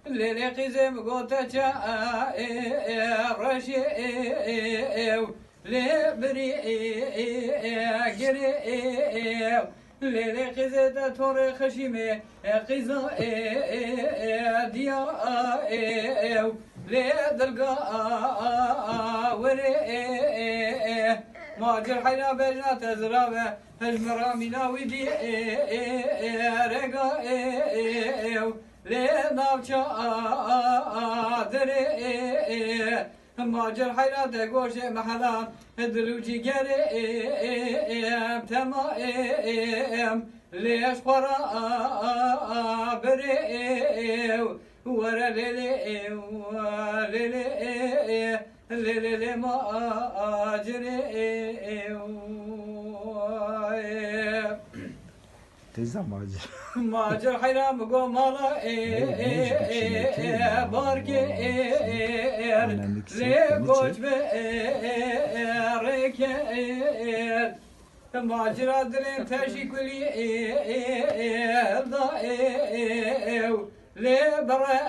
ليلي قزم قوتها رشي لبري قري ليلي قزة تور خشيمة قزة ديا لدلقا وري ما جرحنا بجنا تزرابة هجمرا منا ودي رقا لنافشا دري ما جرحنا تقوش محلا دلوجي قري تمام ليش قرا بري ورا ليلي ليلي ليلي ما جري Teyzem macir. Macir hayram go mala barke le koç be reke macir adren teşekkürli da le bara